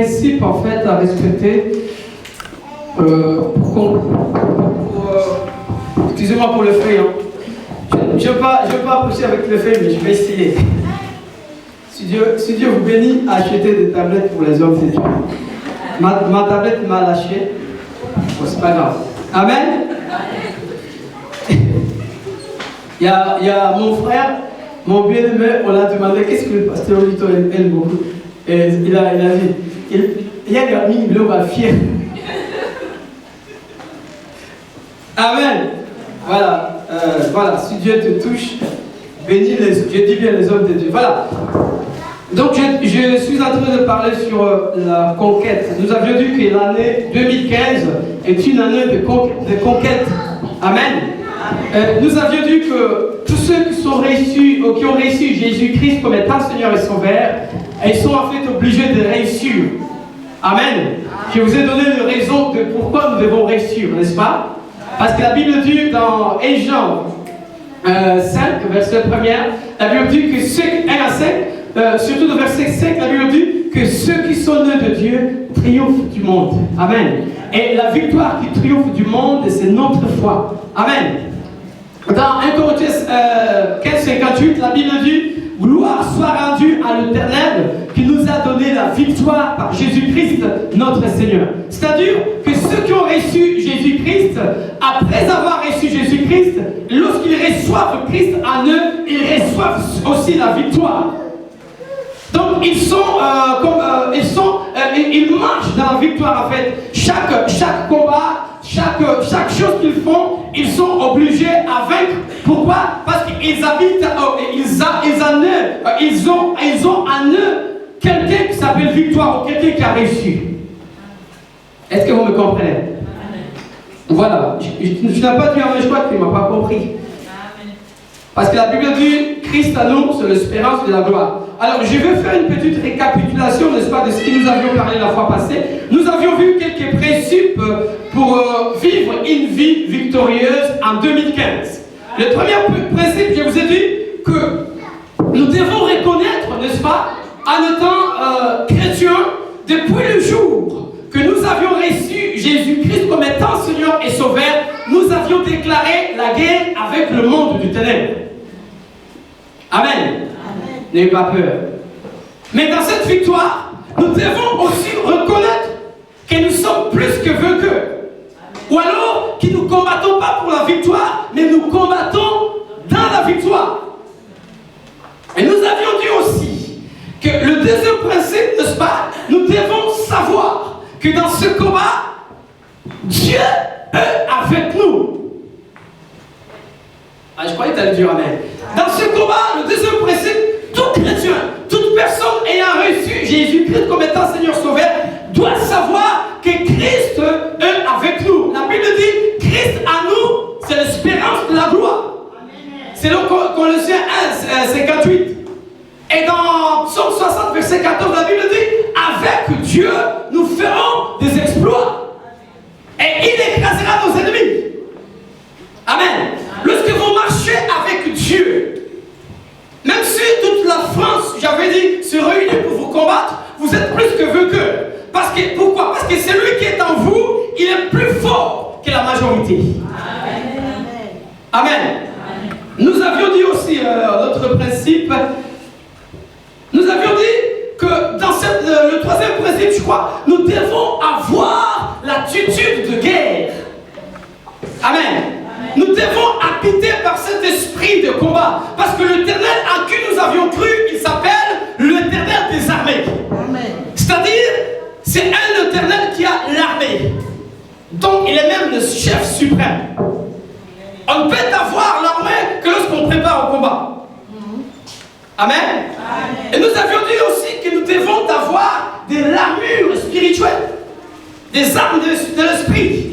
Principe en fait à respecter excusez-moi pour le fait, je ne veux pas approcher avec le fait, mais je vais essayer. Si Dieu vous bénit, achetez des tablettes pour les hommes et Dieu. Ma tablette m'a lâché, bon, c'est pas grave. Amen. Il y a mon frère, mon bien-aimé, on l'a demandé qu'est-ce que le pasteur Lito aime beaucoup. Et il a dit, il y a mis une globe fière. Amen. Voilà, si Dieu te touche, bénis Dieu dit bien les hommes de Dieu. Voilà. Donc je suis en train de parler sur la conquête. Nous avions dit que l'année 2015 est une année de conquête. Amen. Nous avions dit que tous ceux qui ont réussi Jésus-Christ comme étant Seigneur et Sauveur, ils sont en fait obligés de réussir. Amen. Je vous ai donné une raison de pourquoi nous devons réussir, n'est-ce pas? Parce que la Bible dit dans 1 Jean 5, verset 1er, la Bible dit que ceux 1 à 5, surtout dans verset 5, la Bible dit que ceux qui sont nés de Dieu triomphent du monde. Amen. Et la victoire qui triomphe du monde, c'est notre foi. Amen. Dans 1 Corinthiens 15, 58, la Bible dit « Gloire soit rendue à l'Éternel qui nous a donné la victoire par Jésus-Christ, notre Seigneur. » C'est-à-dire que ceux qui ont reçu Jésus-Christ, après avoir reçu Jésus-Christ, lorsqu'ils reçoivent Christ en eux, ils reçoivent aussi la victoire. Donc ils marchent dans la victoire en fait. Chaque combat, chaque chose qu'ils font, ils sont obligés à vaincre. Pourquoi? Parce qu'ils habitent, ils ont en eux quelqu'un qui s'appelle victoire ou quelqu'un qui a réussi. Est-ce que vous me comprenez? Voilà. Je n'ai pas dit mais je crois qu'il ne m'a pas compris. Parce que la Bible dit Christ à nous, c'est l'espérance de la gloire. Alors je vais faire une petite récapitulation, n'est-ce pas, de ce que nous avions parlé la fois passée. Nous avions vu quelques principes pour vivre une vie victorieuse en 2015. Le premier principe, je vous ai dit que nous devons reconnaître, n'est-ce pas, en étant chrétiens, depuis le jour que nous avions reçu Jésus-Christ comme étant Seigneur et Sauveur, nous avions déclaré la guerre avec le monde du ténèbre. Amen. N'ayez pas peur. Mais dans cette victoire, nous devons aussi reconnaître que nous sommes plus que vainqueurs. Ou alors que nous ne combattons pas pour la victoire, mais nous combattons dans la victoire. Et nous avions dit aussi que le deuxième principe, n'est-ce pas, nous devons savoir que dans ce combat, Dieu est avec nous. Ah, je croyais que tu allais dire amen. Dans ce combat, le deuxième principe, tout chrétien, toute personne ayant reçu Jésus-Christ comme étant Seigneur Sauveur, doit savoir que Christ est avec nous. La Bible dit, Christ à nous, c'est l'espérance de la gloire. C'est le Colossiens 1, 58. Et dans Psaume 60, verset 14, la Bible dit, avec Dieu, nous ferons des exploits. Et il écrasera nos ennemis. Amen. Lorsque vous marchez avec Dieu, même si toute la France, j'avais dit, se réunit pour vous combattre, vous êtes plus que vainqueurs. Pourquoi? Parce que celui qui est en vous, il est plus fort que la majorité. Amen. Amen. Amen. Nous avions dit aussi notre principe, nous avions dit que dans le troisième principe, je crois, nous devons avoir l'attitude de guerre. Amen. Nous devons habiter par cet esprit de combat. Parce que l'Éternel en qui nous avions cru, il s'appelle l'Éternel des armées. C'est-à-dire, c'est un Éternel qui a l'armée. Donc, il est même le chef suprême. On ne peut avoir l'armée que lorsqu'on prépare au combat. Amen. Amen. Et nous avions dit aussi que nous devons avoir de l'armure spirituelle. Des armes de l'esprit.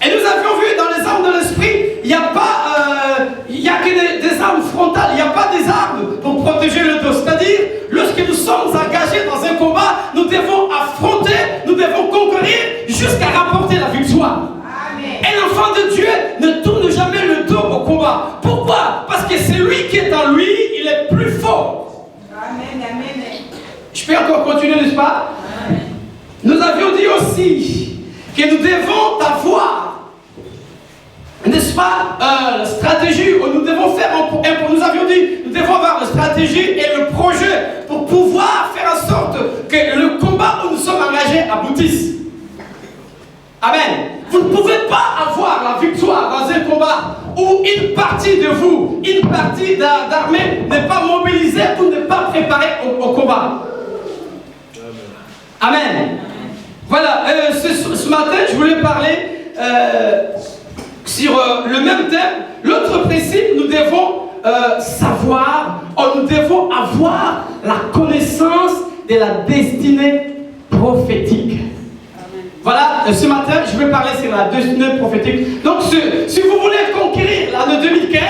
Et nous avions vu dans les armes de l'esprit, il n'y a que des armes frontales, il n'y a pas des armes pour protéger le dos. C'est-à-dire, lorsque nous sommes engagés dans un combat, nous devons affronter, nous devons conquérir jusqu'à remporter la victoire. Amen. Et l'enfant de Dieu ne tourne jamais le dos au combat. Pourquoi? Parce que celui qui est en lui, il est plus fort. Amen. Amen. Je peux encore continuer, n'est-ce pas? Amen. Nous avions dit aussi que nous devons avoir, n'est-ce pas, la stratégie, nous devons faire, nous avions dit, nous devons avoir la stratégie et le projet pour pouvoir faire en sorte que le combat où nous sommes engagés aboutisse. Amen. Vous ne pouvez pas avoir la victoire dans un combat où une partie de vous, une partie d'armée n'est pas mobilisée ou n'est pas préparée au combat. Amen. Voilà, ce matin, je voulais parler sur le même thème. L'autre principe, nous devons savoir, nous devons avoir la connaissance de la destinée prophétique. Voilà, ce matin, je vais parler sur la destinée prophétique. Donc, si vous voulez conquérir l'année 2015,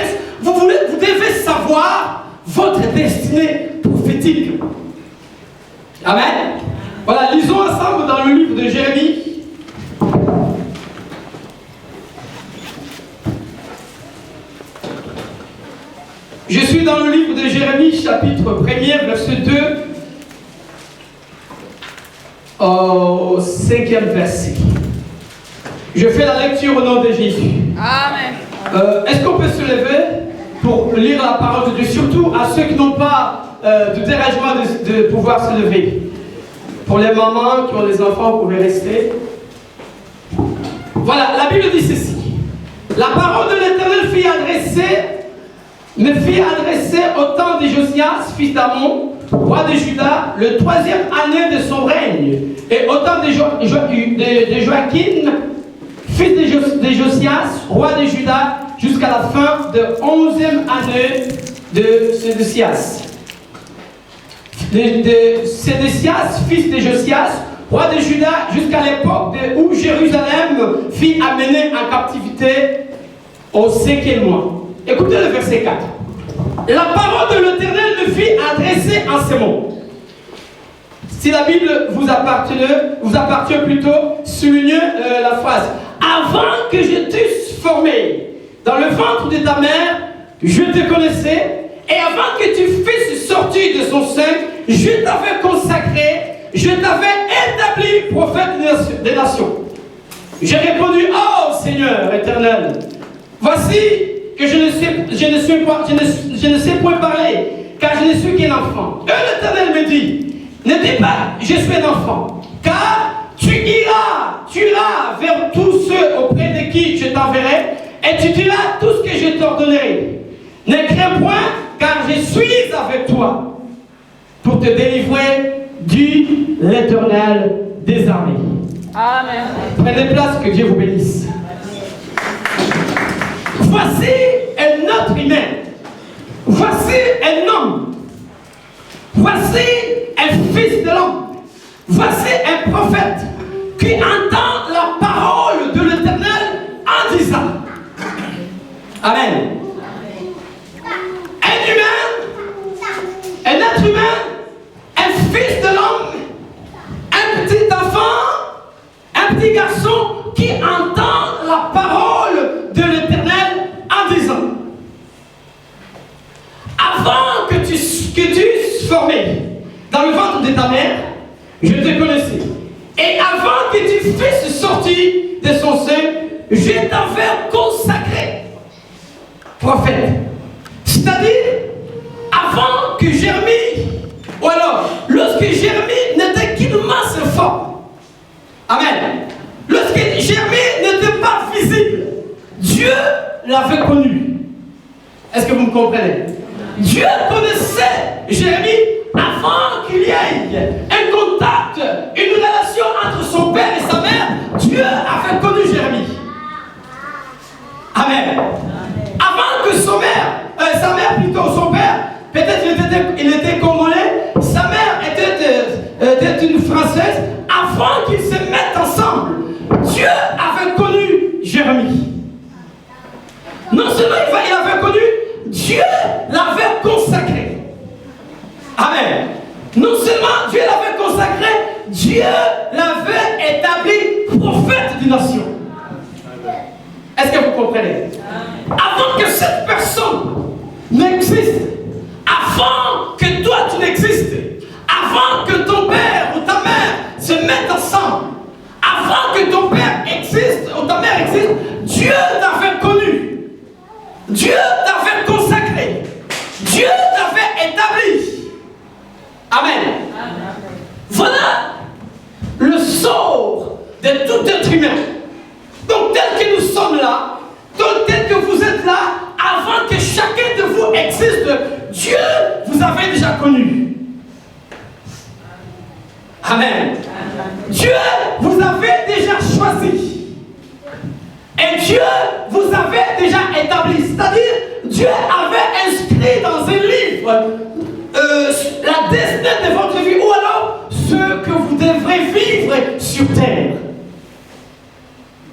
vous devez savoir votre destinée prophétique. Amen. Voilà, lisons ensemble dans le livre de Jérémie. Je suis dans le livre de Jérémie, chapitre 1er, verset 2. Au 5e verset. Je fais la lecture au nom de Jésus. Amen. Est-ce qu'on peut se lever pour lire la parole de Dieu, surtout à ceux qui n'ont pas de dérangement de pouvoir se lever. Pour les mamans qui ont des enfants, vous pouvez rester. Voilà, la Bible dit ceci. La parole de l'Éternel me fit adresser au temps de Josias, fils d'Amon, roi de Juda, le 3e année de son règne, et au temps de Joachim, fils de Josias, roi de Juda, jusqu'à la fin de 11e année de Sédécias. De Sédécias, fils de Josias, roi de Juda, jusqu'à l'époque où Jérusalem fut amenée en captivité au 5e mois. Écoutez le verset 4. La parole de l'Éternel me fit adresser en ces mots. Si la Bible vous appartient plutôt, soulignez la phrase. Avant que je t'eusse formé dans le ventre de ta mère, je te connaissais, et avant que tu fusses sorti de son sein, je t'avais consacré, je t'avais établi prophète des nations. J'ai répondu, oh Seigneur éternel, voici que je ne sais point parler, car je ne suis qu'un enfant. Et l'Éternel me dit, ne dis pas, je suis un enfant, car tu iras vers tous ceux auprès de qui je t'enverrai, et tu diras tout ce que je t'ordonnerai. Ne crains point, car je suis avec toi, pour te délivrer, dit l'Éternel des armées. Amen. Prenez place, que Dieu vous bénisse. Voici un être humain. Voici un homme. Voici un fils de l'homme. Voici un prophète qui entend la parole de l'Éternel en disant. Amen. Un humain, un être humain, un fils de l'homme, un petit enfant, un petit garçon qui entend la parole de l'Éternel en disant, avant que tu sois formé dans le ventre de ta mère, je te connaissais. Et avant que tu fusses sorti de son sein, je t'avais consacré prophète. C'est-à-dire, avant que Jérémie, ou alors, lorsque Jérémie n'était qu'une masse forme. Amen. Lorsque Jérémie n'était pas visible, Dieu l'avait connu. Est-ce que vous me comprenez? Dieu connaissait Jérémie avant qu'il y ait un contact, une relation entre son père et sa mère. Dieu avait connu Jérémie. Amen. Avant que sa mère plutôt, son père, peut-être il était congolais, sa mère était une française. Avant qu'ils se mettent ensemble, Dieu avait connu Jérémie. Non seulement il avait connu, Dieu l'avait consacré. Amen. Non seulement Dieu l'avait consacré, Dieu l'avait établi prophète des nations. Est-ce que vous comprenez? Avant que cette personne n'existe, avant que toi tu n'existes, avant que ton père ou ta mère se mettent ensemble, ensemble. Avant que ton père existe, ou ta mère existe, Dieu t'avait connu. Dieu t'avait consacré. Dieu t'avait établi. Amen. Voilà le sort de tout être humain. Donc tel que nous sommes là, donc tel que vous êtes là, avant que chacun de vous existe, Dieu vous avait déjà connu. Amen. Dieu vous avait déjà choisi. Et Dieu vous avait déjà établi. C'est-à-dire, Dieu avait inscrit dans un livre la destinée de votre vie, ou alors ce que vous devrez vivre sur terre.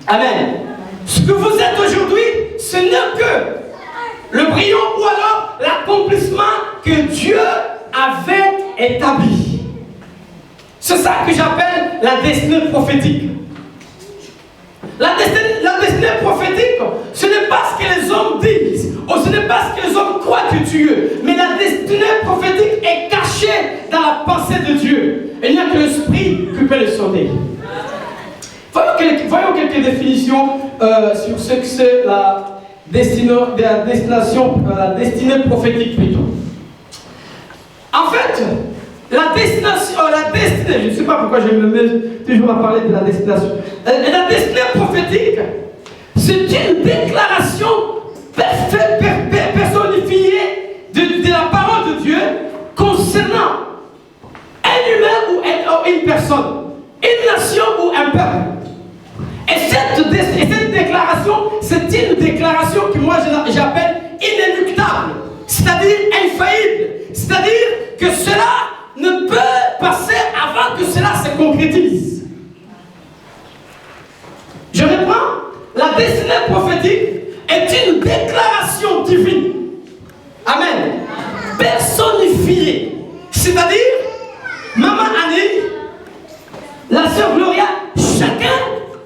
Amen. Ce que vous êtes aujourd'hui, ce n'est que le brillant ou alors l'accomplissement que Dieu avait établi. C'est ça que j'appelle la destinée prophétique. La destinée prophétique, ce n'est pas ce que les hommes disent, ou ce n'est pas ce que les hommes croient que tu es, mais la destinée prophétique est cachée dans la pensée de Dieu. Il n'y a que l'esprit qui peut le sauver. Voyons quelques définitions sur ce que c'est la destinée prophétique plutôt. En fait, la destinée, je ne sais pas pourquoi je me mets toujours à parler de la destination. La destinée prophétique, c'est une déclaration personnifiée de la parole de Dieu concernant un humain ou une personne, une nation ou un peuple. Et cette déclaration, c'est une déclaration que moi j'appelle inéluctable, c'est-à-dire infaillible, c'est-à-dire que cela ne peut passer avant que cela se concrétise. Je reprends, la destinée prophétique est une déclaration divine. Amen. Personnifiée. C'est-à-dire, Maman Annie, la sœur Gloria, chacun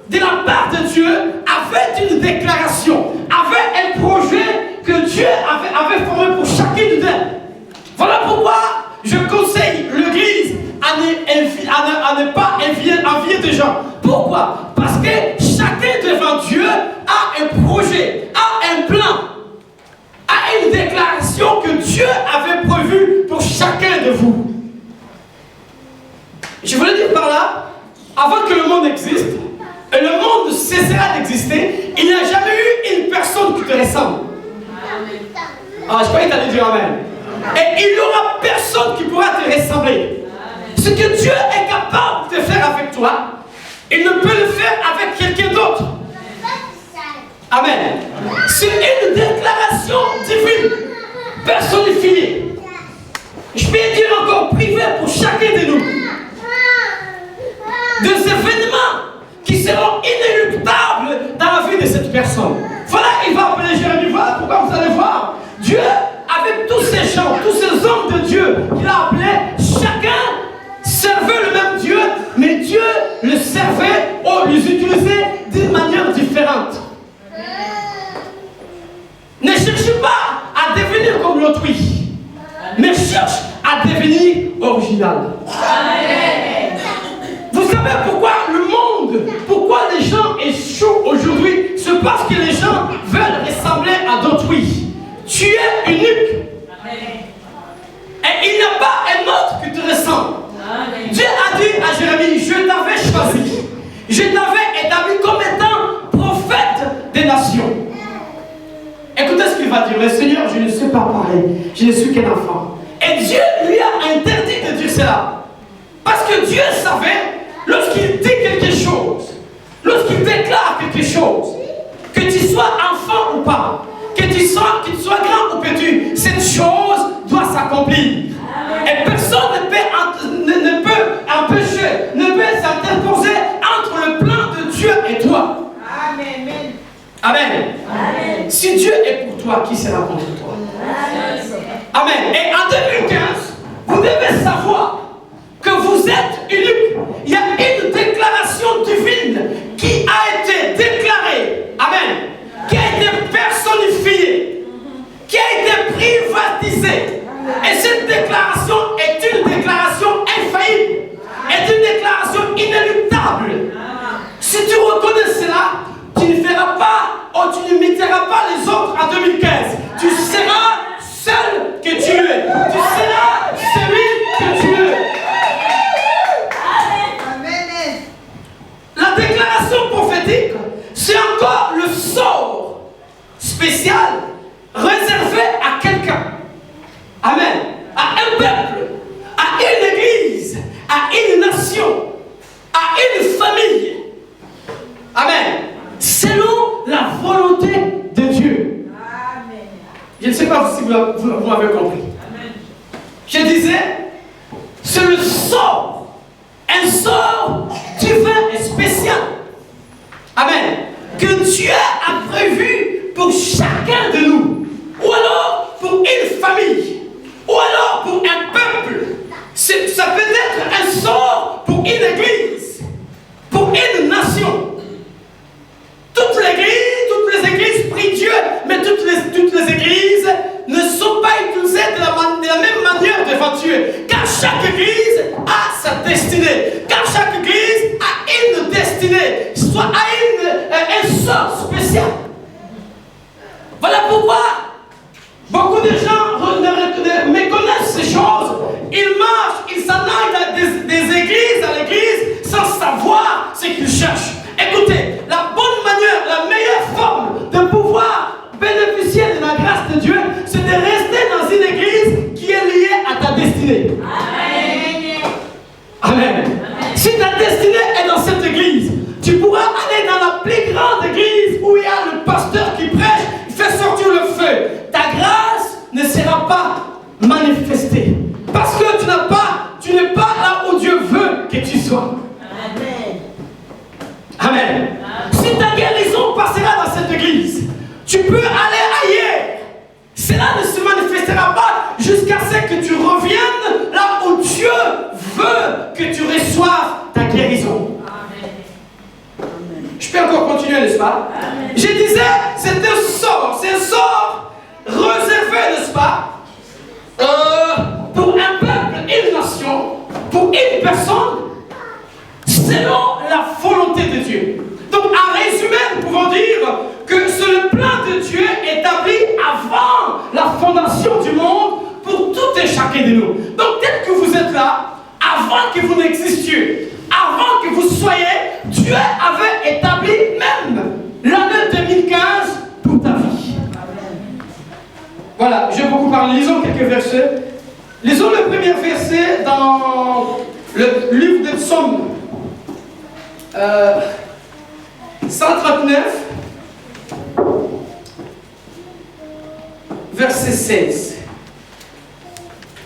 de la part de Dieu avait une déclaration, avait un projet que Dieu avait formé pour chacune d'elles. Voilà pourquoi je conseille l'Église à ne pas envier des gens. Pourquoi? Parce que chacun devant Dieu a un projet, a un plan, a une déclaration que Dieu avait prévue pour chacun de vous. Je voulais dire par là, avant que le monde existe, et le monde cessera d'exister, il n'y a jamais eu une personne qui te ressemble. Ah, je croyais que tu allais dire Amen. Et il n'y aura personne qui pourra te ressembler. Ce que Dieu est capable de faire avec toi, il ne peut le faire avec quelqu'un d'autre. Amen. C'est une déclaration divine, personnifiée. Je peux dire encore privée pour chacun de nous. Des événements qui seront inéluctables dans la vie de cette personne. Voilà, il va appeler Jérémie. Voilà pourquoi vous allez voir. Dieu, avec tous ces gens, tous ces hommes de Dieu qu'il a appelés, chacun servait le même Dieu, mais Dieu le servait ou les utilisait d'une manière différente. Ne cherche pas à devenir comme l'autrui, mais cherche à devenir original. Amen. Vous savez pourquoi le monde, pourquoi les gens échouent aujourd'hui? C'est parce que les gens veulent ressembler à d'autrui. Tu es unique. Amen. Et il n'y a pas un autre qui te ressemble. Amen. Dieu a dit à Jérémie, je t'avais choisi. Je t'avais établi comme étant prophète des nations. Écoutez ce qu'il va dire. Le Seigneur, je ne sais pas parler. Je ne suis qu'un enfant. Et Dieu lui a interdit de dire cela. Parce que Dieu savait, lorsqu'il dit quelque chose, lorsqu'il déclare quelque chose, que tu sois enfant ou pas, que tu sois grand ou petit, cette chose doit s'accomplir. Et personne ne peut empêcher, ne peut s'interposer entre le plan de Dieu et toi. Amen. Amen. Amen. Si Dieu est pour toi, qui sera contre toi? Amen. Et en 2015, vous devez savoir que vous êtes unique. Il y a une déclaration divine qui a été déclarée. Amen. Qui a été personnifiée. Qui a été privatisée. Et cette déclaration est une déclaration infaillible. Est une déclaration inéluctable. Si tu reconnais cela, tu ne feras pas, ou tu n'imiteras pas les autres en 2015. Tu seras seul que tu es. Tu seras celui que tu es. Amen. La déclaration prophétique, c'est encore le sort spécial réservé à quelqu'un. Amen. À un peuple, à une église, à une nation, à une famille. Amen. Selon la volonté de Dieu. Amen. Je ne sais pas si vous m'avez compris. Amen. Je disais, c'est le sort. Un sort divin et spécial. Amen. Que Dieu a prévu pour chacun de nous. Ou alors pour une famille. Ou alors pour un peuple. Ça peut être un sort pour une église. Pour une nation. Toutes les églises prient Dieu, mais toutes les églises ne sont pas utilisées de la même manière devant Dieu. Car chaque église a sa destinée. Car chaque église a une destinée, soit a un sort spécial. Voilà pourquoi beaucoup de gens méconnaissent ces choses. Ils marchent, ils s'en aillent des églises à l'église sans savoir ce qu'ils cherchent. Écoutez, la bonne manière, la meilleure forme de pouvoir bénéficier de la grâce de Dieu, c'est de rester dans une église qui est liée à ta destinée. Amen. Amen. Si ta destinée est dans cette église, tu pourras aller dans la plus grande église où il y a le pasteur qui prêche, il fait sortir le feu. Ta grâce ne sera pas manifestée. Parce que tu n'es pas là où Dieu veut que tu sois. Amen. Amen. Si ta guérison passera dans cette église, tu peux aller ailleurs. Cela ne se manifestera pas jusqu'à ce que tu reviennes là où Dieu veut que tu reçoives ta guérison. Amen. Je peux encore continuer, n'est-ce pas? Amen. Je disais, c'est un sort réservé, n'est-ce pas? Pour un peuple, une nation, pour une personne, selon la volonté de Dieu. Donc, en résumé, nous pouvons dire que c'est le plan de Dieu établi avant la fondation du monde pour tout et chacun de nous. Donc, tel que vous êtes là, avant que vous n'existiez, avant que vous soyez, Dieu avait établi même l'année 2015 pour ta vie. Voilà, j'ai beaucoup parlé. Lisons quelques versets. Lisons le premier verset dans le livre de Psaume 139, verset 16.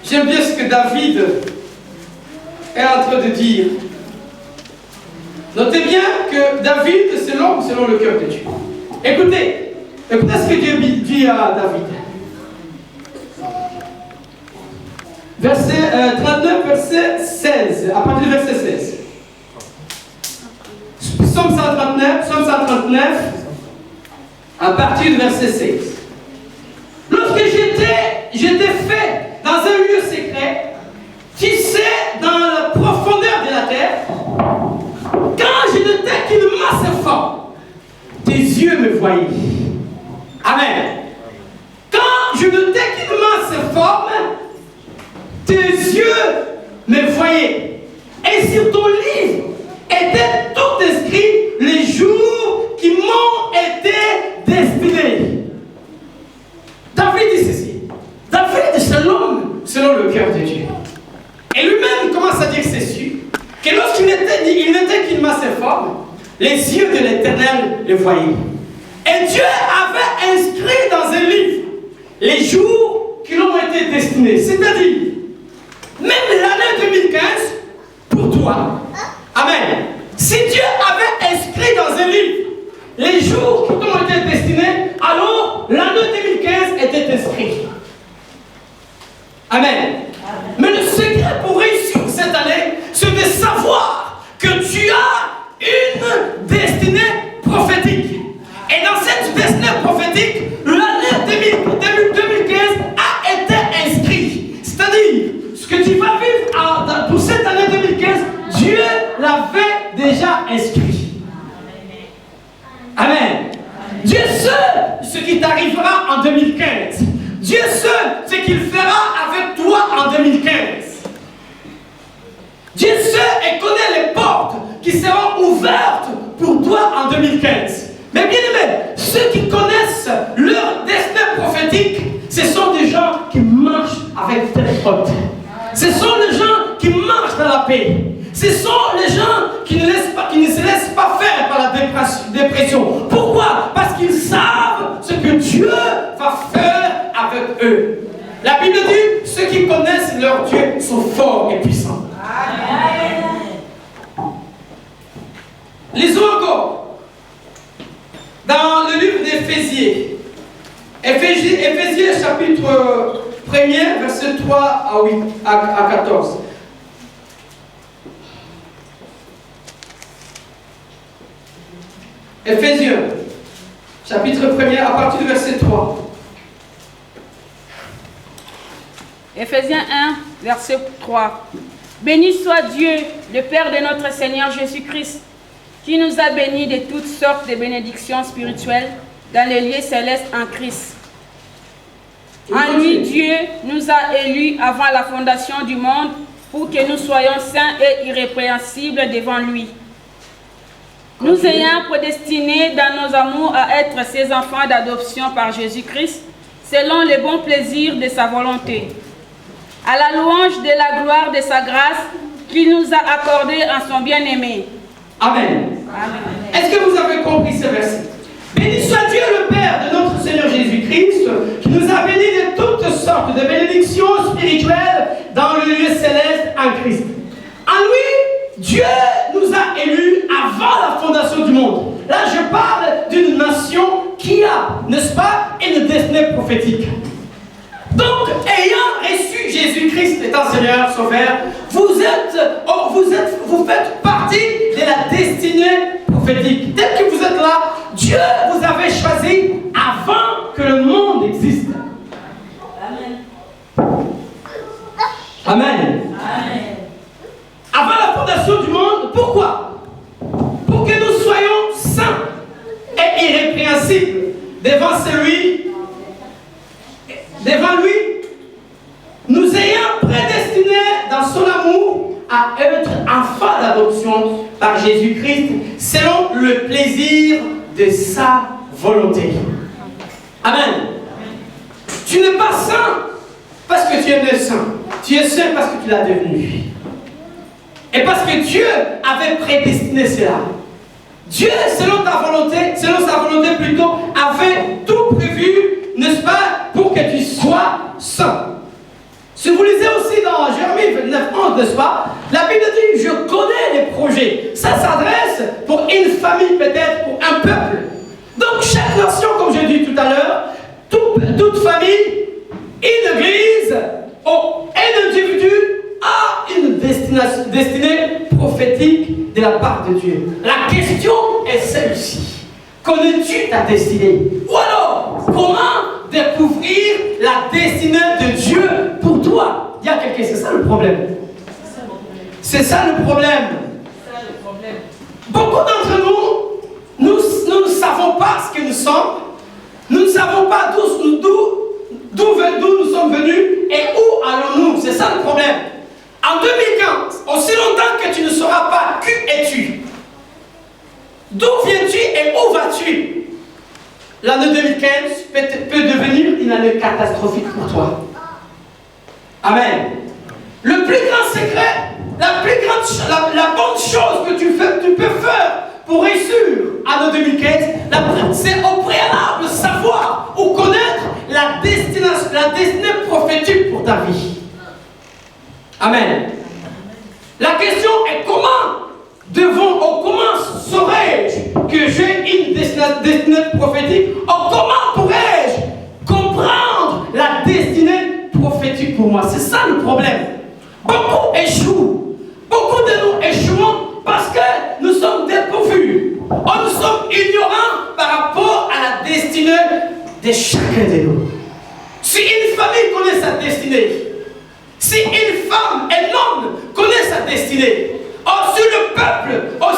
J'aime bien ce que David est en train de dire. Notez bien que David, c'est l'homme selon le cœur de Dieu. Écoutez ce que Dieu dit à David. Verset 39, verset 16, à partir du verset 16. Psaume 139, à partir du verset 16. Lorsque j'étais fait dans un lieu secret, tissé dans la profondeur de la terre, quand je n'étais qu'une masse forme, tes yeux me voyaient. Amen. Quand je n'étais qu'une masse forme, tes yeux me voyaient. Et sur ton livre étaient tout inscrits les jours qui m'ont été destinés. David dit ceci. David c'est l'homme selon le cœur de Dieu. Et lui-même commence à dire ceci, que lorsqu'il n'était qu'une masse informe, les yeux de l'Éternel le voyaient. Et Dieu avait inscrit dans un livre les jours qui l'ont été destinés. C'est-à-dire, même l'année 2015, pour toi, amen. Si Dieu avait inscrit dans un livre les jours qui t'ont été destinés, alors l'année 2015 était inscrite. Amen. Mais le secret pour réussir cette année, c'est de savoir que tu as une destinée prophétique. Et dans cette destinée prophétique, l'année 2015 a été inscrite. C'est-à-dire, ce que tu vas vivre pour cette année 2015, Dieu l'avait déjà inscrit. qui t'arrivera en 2015. Dieu seul ce qu'il fera avec toi en 2015. Dieu seul et connaît les portes qui seront ouvertes pour toi en 2015. Mais bien aimé, ceux qui connaissent leur destin prophétique, ce sont des gens qui marchent avec tête haute. Ce sont les gens qui marchent dans la paix. Ce sont les gens qui ne se laissent pas faire par la dépression. Pourquoi? Parce qu'ils savent ce que Dieu va faire avec eux. La Bible dit, ceux qui connaissent leur Dieu sont forts et puissants. Amen. Lisons encore. Dans le livre d'Éphésiens. Éphésiens chapitre 1er, verset 3 à 14. Éphésiens, chapitre 1er, à partir du verset 3. Éphésiens 1, verset 3. Béni soit Dieu, le Père de notre Seigneur Jésus-Christ, qui nous a bénis de toutes sortes de bénédictions spirituelles dans les lieux célestes en Christ. En lui, Dieu nous a élus avant la fondation du monde pour que nous soyons saints et irrépréhensibles devant lui. Nous ayant prédestinés dans nos amours à être ses enfants d'adoption par Jésus-Christ, selon le bon plaisir de sa volonté, à la louange de la gloire de sa grâce qu'il nous a accordée en son bien-aimé. Amen. Amen. Est-ce que vous avez compris ce verset? Béni soit Dieu le Père de notre Seigneur Jésus-Christ, qui nous a bénis de toutes sortes de bénédictions spirituelles dans le lieu céleste en Christ. En lui, Dieu nous a élus avant la fondation du monde. Là, je parle d'une nation qui a, n'est-ce pas, une destinée prophétique. Donc, ayant reçu Jésus-Christ étant Seigneur, Sauveur, vous faites partie de la destinée prophétique. Tel que vous êtes là, Dieu vous avait choisi avant que le monde existe. Amen. Amen. Amen. Avant la fondation du monde, pourquoi? Pour que nous soyons saints et irrépréhensibles devant lui, nous ayant prédestinés dans son amour à être enfants d'adoption par Jésus-Christ selon le plaisir de sa volonté. Amen. Tu n'es pas saint parce que tu es né saint. Tu es saint parce que tu l'as devenu. Et parce que Dieu avait prédestiné cela. Dieu, selon sa volonté plutôt, avait tout prévu, n'est-ce pas, pour que tu sois saint. Si vous lisez aussi dans Jérémie 29, 11, n'est-ce pas, la Bible dit, je connais les projets. Ça s'adresse pour une famille peut-être, pour un peuple. Donc chaque nation, comme j'ai dit tout à l'heure, toute famille, une église, un individu a une destinée prophétique de la part de Dieu. La question est celle-ci. Connais-tu ta destinée? Ou alors, comment découvrir la destinée de Dieu pour toi? Il y a quelqu'un, c'est ça le problème. C'est ça le problème. Beaucoup d'entre nous ne savons pas ce que nous sommes. Nous ne savons pas d'où nous sommes venus et où allons-nous. C'est ça le problème. En 2015, aussi longtemps que tu ne sauras pas qui es-tu, d'où viens-tu et où vas-tu, l'année 2015 peut devenir une année catastrophique pour toi. Amen. Le plus grand secret, la bonne chose que tu peux faire pour réussir à l'année 2015, c'est au préalable savoir ou connaître la destinée prophétique pour ta vie. Amen. La question est comment saurais-je que j'ai une destinée prophétique? Comment pourrais-je comprendre la destinée prophétique pour moi? C'est ça le problème. Beaucoup échouent. Beaucoup de nous échouons parce que nous sommes dépourvus. Nous sommes ignorants par rapport à la destinée de chacun de nous. Si une famille connaît sa destinée, si une femme, un homme connaît sa destinée, si le peuple,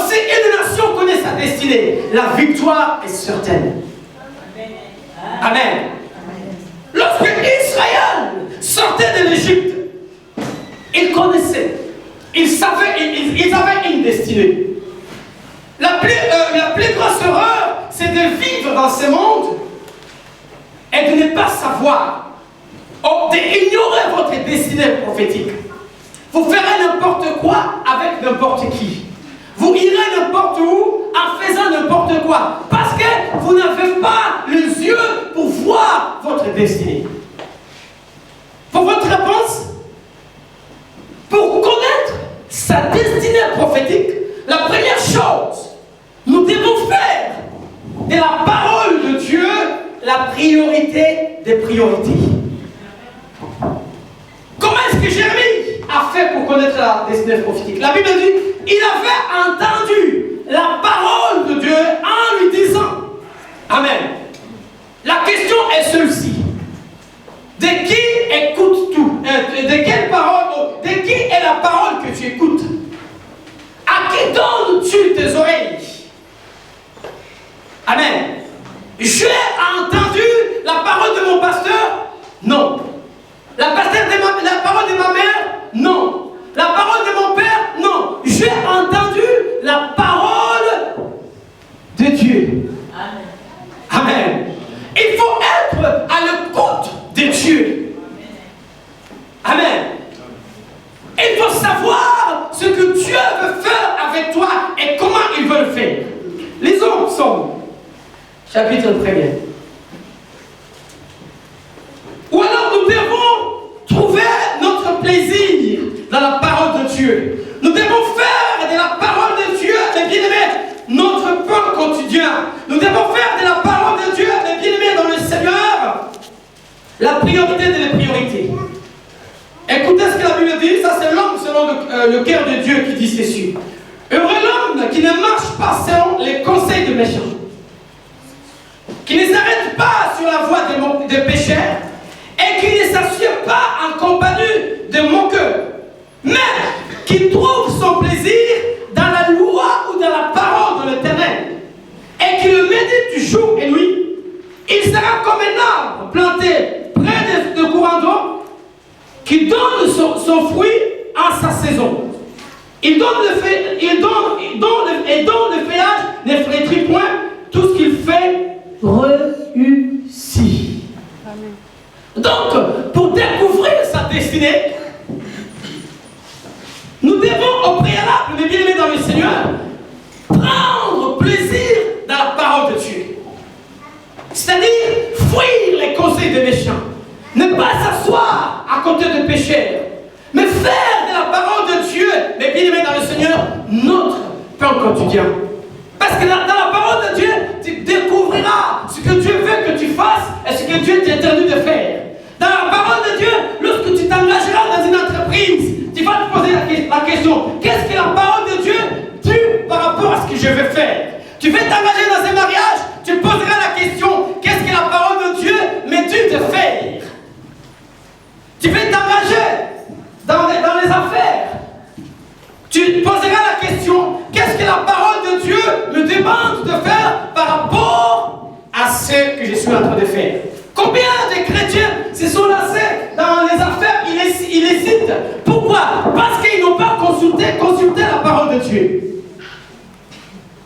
si une nation connaît sa destinée, la victoire est certaine. Amen. Lorsque Israël sortait de l'Égypte, ils connaissaient, ils savaient, ils avaient une destinée. La plus grosse erreur, c'est de vivre dans ce monde et de ne pas savoir, d'ignorer votre destinée prophétique. Vous ferez n'importe quoi avec n'importe qui. Vous irez n'importe où en faisant n'importe quoi. Parce que vous n'avez pas les yeux pour voir votre destinée. Pour votre réponse, pour connaître sa destinée prophétique, la première chose, nous devons faire de la parole de Dieu la priorité des priorités. Comment est-ce que Jérémie a fait pour connaître la destinée prophétique? La Bible dit, il avait entendu la parole de Dieu en lui disant, Amen. La question est celle-ci. De qui écoutes-tu? De quelle parole? De qui est la parole que tu écoutes? À qui donnes-tu tes oreilles? Amen. J'ai entendu la parole de mon pasteur? Non. La parole de ma mère? Non. La parole de mon père? Non. J'ai entendu la parole de Dieu. Amen. Amen. Il faut être à l'écoute de Dieu. Amen. Il faut savoir ce que Dieu veut faire avec toi et comment il veut le faire. Lisons Psaume, chapitre 1er. Ou alors nous devons trouver notre plaisir dans la parole de Dieu. Nous devons faire de la parole de Dieu, les bien-aimés, notre pain quotidien. Nous devons faire de la parole de Dieu, les bien-aimés dans le Seigneur, la priorité des priorités. Écoutez ce que la Bible dit, ça c'est l'homme selon le cœur de Dieu qui dit ceci. Heureux l'homme qui ne marche pas selon les conseils des méchants, qui ne s'arrête pas sur la voie des pécheurs, et qui ne s'assied pas en compagnie de moqueurs, mais qui trouve son plaisir dans la loi ou dans la parole de l'Éternel, et qui le médite jour et nuit. Il sera comme un arbre planté près de courants d'eau, qui donne son fruit en sa saison. Il donne le feuillage ne flétrit point, tout ce qu'il fait réussit. Amen. Donc, pour découvrir sa destinée, nous devons au préalable, mes bien-aimés dans le Seigneur, prendre plaisir dans la parole de Dieu. C'est-à-dire, fuir les conseils des méchants. Ne pas s'asseoir à côté de pécheurs, mais faire de la parole de Dieu, mes bien-aimés dans le Seigneur, notre pain quotidien. Parce que dans la parole de Dieu, tu découvriras ce que Dieu veut que tu fasses et ce que Dieu t'interdit de faire. Dans la parole de Dieu, lorsque tu t'engageras dans une entreprise, tu vas te poser la question, qu'est-ce que la parole de Dieu dit par rapport à ce que je vais faire? Tu veux t'engager dans un mariage, tu poseras la question, qu'est-ce que la parole de Dieu me dit de faire? Tu veux t'engager dans les affaires, tu poseras la question, qu'est-ce que la parole de Dieu me demande de faire par rapport à ce que je suis en train de faire? Combien de chrétiens se sont lancés dans les affaires illicites? Pourquoi? Parce qu'ils n'ont pas consulté la parole de Dieu.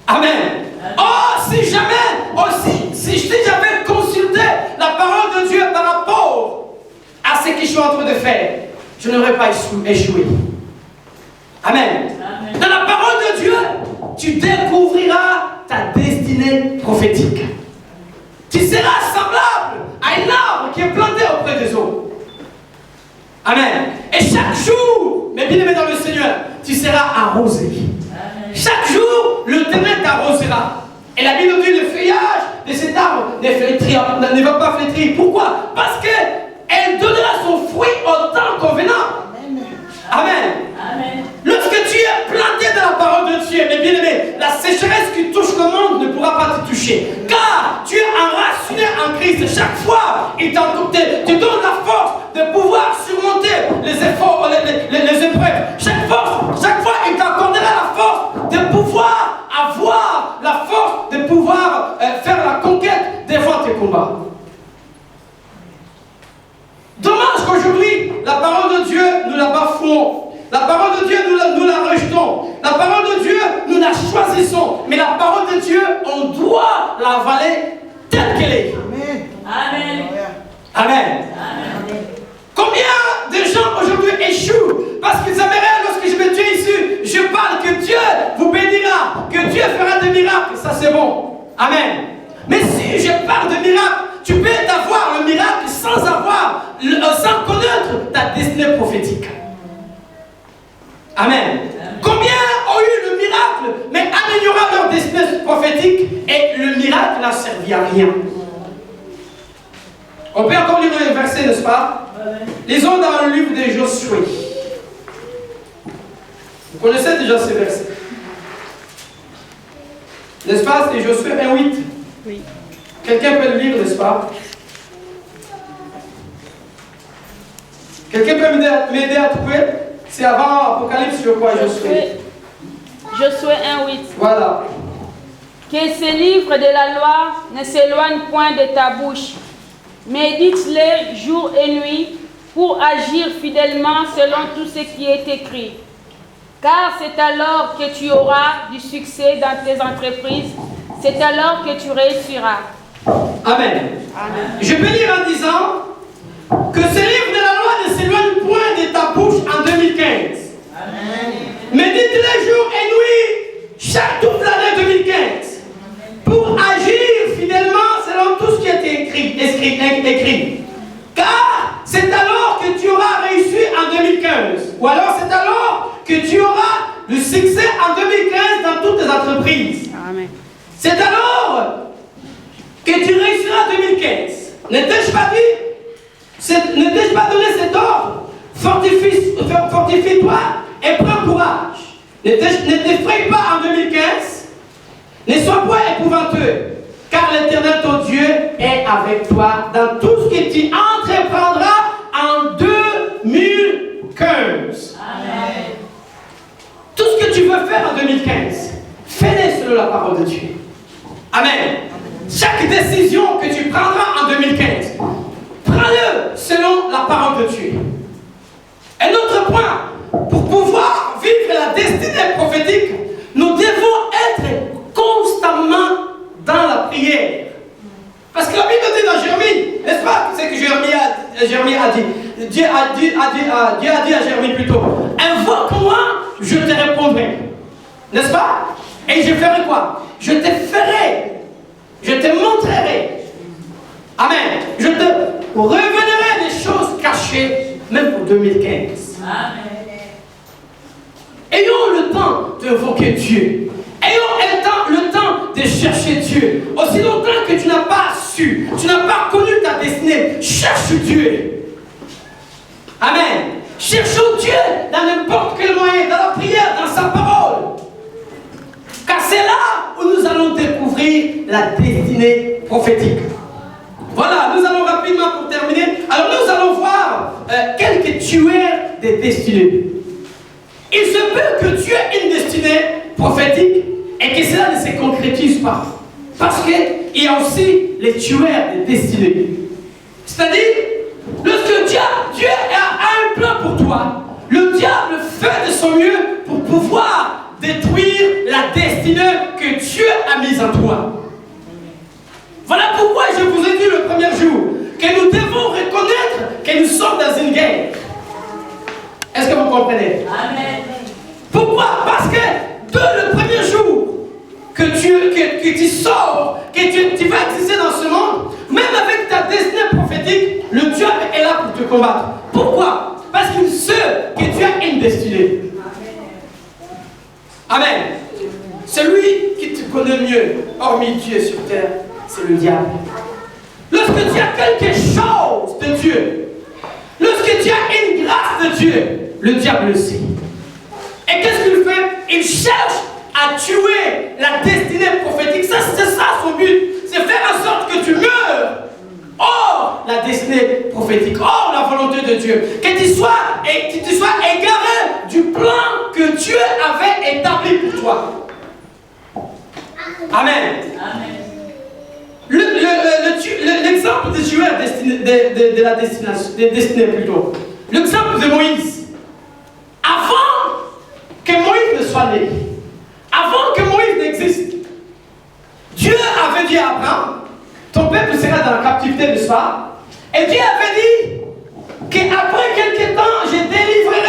Amen. Oh, si j'avais consulté la parole de Dieu par rapport à ce que je suis en train de faire, je n'aurais pas échoué. Amen. Amen. Dans la parole de Dieu, tu découvriras ta destinée prophétique. Tu seras semblable à un arbre qui est planté auprès des eaux. Amen. Et chaque jour, mes bien-aimés dans le Seigneur, tu seras arrosé. Amen. Chaque jour, le ténèbre t'arrosera. Et la Bible dit le feuillage de cet arbre ne va pas flétrir. Pourquoi? Parce qu'elle donnera son fruit au temps convenant. Amen. Amen. Lorsque tu es planté dans la parole de Dieu, mes bien-aimés, la sécheresse qui touche le monde ne pourra pas te toucher. Car tu es enraciné en Christ. Chaque fois, il te donne la force de pouvoir surmonter les efforts, les épreuves. Chaque fois, il t'accordera la force de pouvoir avoir la force de pouvoir faire la conquête devant tes combats. parole de Dieu, nous la rejetons. La parole de Dieu, nous la choisissons. Mais la parole de Dieu, on doit la avaler telle qu'elle est. Amen. Amen. Amen. Combien de gens aujourd'hui échouent parce qu'ils aimeraient, lorsque je me tiens ici, je parle que Dieu vous bénira, que Dieu fera des miracles. Ça c'est bon. Amen. Mais si je parle de miracles, tu peux avoir le miracle sans connaître ta destinée prophétique. Amen. Combien ont eu le miracle, mais en ignorant leur destinée prophétique, et le miracle n'a servi à rien. On peut encore lire un verset, n'est-ce pas? Lisons dans le livre de Josué. Vous connaissez déjà ces versets? N'est-ce pas? C'est Josué 1:8. Oui. Quelqu'un peut le lire, n'est-ce pas? Quelqu'un peut m'aider à trouver? C'est avant Apocalypse, je crois, Josué. Josué 1:8. Voilà. Que ces livres de la loi ne s'éloignent point de ta bouche. Médite-les jour et nuit pour agir fidèlement selon tout ce qui est écrit. Car c'est alors que tu auras du succès dans tes entreprises. C'est alors que tu réussiras. Amen. Amen. Je peux lire en disant que ce livre de la loi ne s'éloigne point de ta bouche en 2015. Amen. Médite-les jour et nuit, toute l'année 2015, pour agir fidèlement selon tout ce qui a été écrit. Car c'est alors que tu auras réussi en 2015. Ou alors c'est alors que tu auras le succès en 2015 dans toutes tes entreprises. Amen. C'est alors que tu réussiras en 2015. Ne t'ai-je pas dit, ne t'ai-je pas donné cet ordre? Fortifie-toi et prends courage. Ne t'effraie pas en 2015. Ne sois point épouvanteux, car l'Éternel ton Dieu est avec toi dans tout ce que tu entreprendras en 2015. Amen. Tout ce que tu veux faire en 2015, fais-le selon la parole de Dieu. Amen. Chaque décision que tu prendras en 2015, prends-le selon la parole de Dieu. Un autre point, pour pouvoir vivre la destinée prophétique, nous devons être constamment dans la prière. Parce que la Bible dit dans Jérémie, n'est-ce pas? C'est que Jérémie a dit. Dieu a dit à Jérémie plutôt, invoque-moi, je te répondrai. N'est-ce pas? Et je ferai quoi? Je te ferai, je te montrerai. Amen. Je te révélerai des choses cachées, même pour 2015. Amen. Ayons le temps d'invoquer Dieu. Ayons le temps de chercher Dieu. Aussi longtemps que tu n'as pas su, tu n'as pas connu ta destinée, cherche Dieu. Amen. Cherchons Dieu dans n'importe quel moyen, dans la prière, dans sa parole. Car c'est là où nous allons découvrir la destinée prophétique. Voilà, nous allons rapidement pour terminer. Alors nous allons voir quelques tueurs des destinées. Il se peut que tu aies une destinée prophétique et que cela ne se concrétise pas. Parce qu'il y a aussi les tueurs des destinées. C'est-à-dire, lorsque Dieu a un plan pour toi, le diable fait de son mieux pour pouvoir détruire la destinée que Dieu a mise en toi. Voilà pourquoi je vous ai dit le premier jour que nous devons reconnaître que nous sommes dans une guerre. Est-ce que vous comprenez? Amen. Pourquoi? Parce que dès le premier jour que tu sors, que tu vas exister dans ce monde, même avec ta destinée prophétique, le diable est là pour te combattre. Pourquoi? Parce qu'il sait que tu as une destinée. Amen. Celui qui te connaît mieux, hormis Dieu sur terre, c'est le diable. Lorsque tu as quelque chose de Dieu, lorsque tu as une grâce de Dieu, le diable le sait. Et qu'est-ce qu'il fait? Il cherche à tuer la destinée prophétique. C'est ça son but. C'est faire en sorte que tu meurs hors la destinée prophétique, hors la volonté de Dieu. Que tu sois égaré du plan que Dieu avait établi pour toi. Amen. Amen. L'exemple de tueur de la destinée plutôt. L'exemple de Moïse. Avant dans la captivité, n'est-ce pas? Et Dieu avait dit qu'après quelques temps, je délivrerai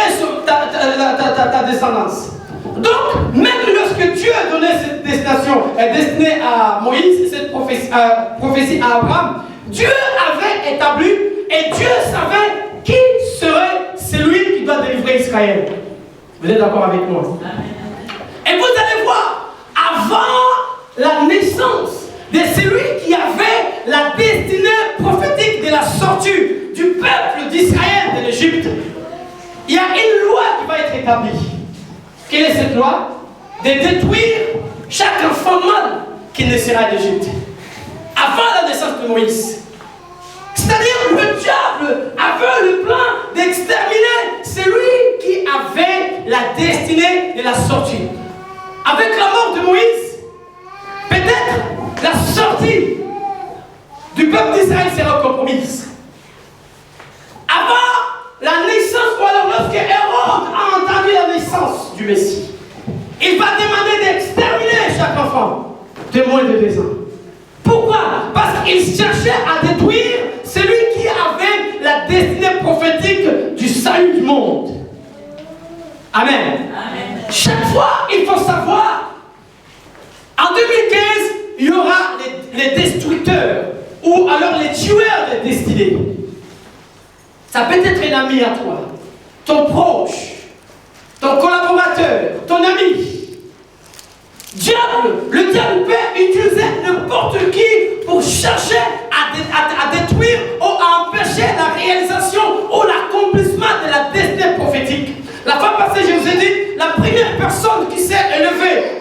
ta descendance. Donc, même lorsque Dieu a donné cette destination, destinée à Moïse, cette prophétie à Abraham, Dieu avait établi et Dieu savait qui serait celui qui doit délivrer Israël. Vous êtes d'accord avec moi? Et vous allez voir, avant la naissance de celui qui avait la destinée prophétique de la sortie du peuple d'Israël de l'Égypte, il y a une loi qui va être établie. Quelle est cette loi? De détruire chaque enfant mâle qui naissera d'Égypte. Avant la naissance de Moïse. C'est-à-dire le diable avait le plan d'exterminer celui qui avait la destinée de la sortie. Avec la mort de Moïse, peut-être la sortie du peuple d'Israël sera compromise. Avant la naissance, ou alors lorsque Hérode a entendu la naissance du Messie, il va demander d'exterminer chaque enfant de moins de 2 ans. Pourquoi? Parce qu'il cherchait à détruire celui qui avait la destinée prophétique du salut du monde. Amen. Amen. Chaque fois, il faut savoir, en 2015, il y aura les destructeurs ou alors les tueurs de destinée. Ça peut être un ami à toi, ton proche, ton collaborateur, ton ami. Le diable peut utiliser n'importe qui pour chercher à détruire ou à empêcher la réalisation ou l'accomplissement de la destinée prophétique. La fois passée, je vous ai dit, la première personne qui s'est élevée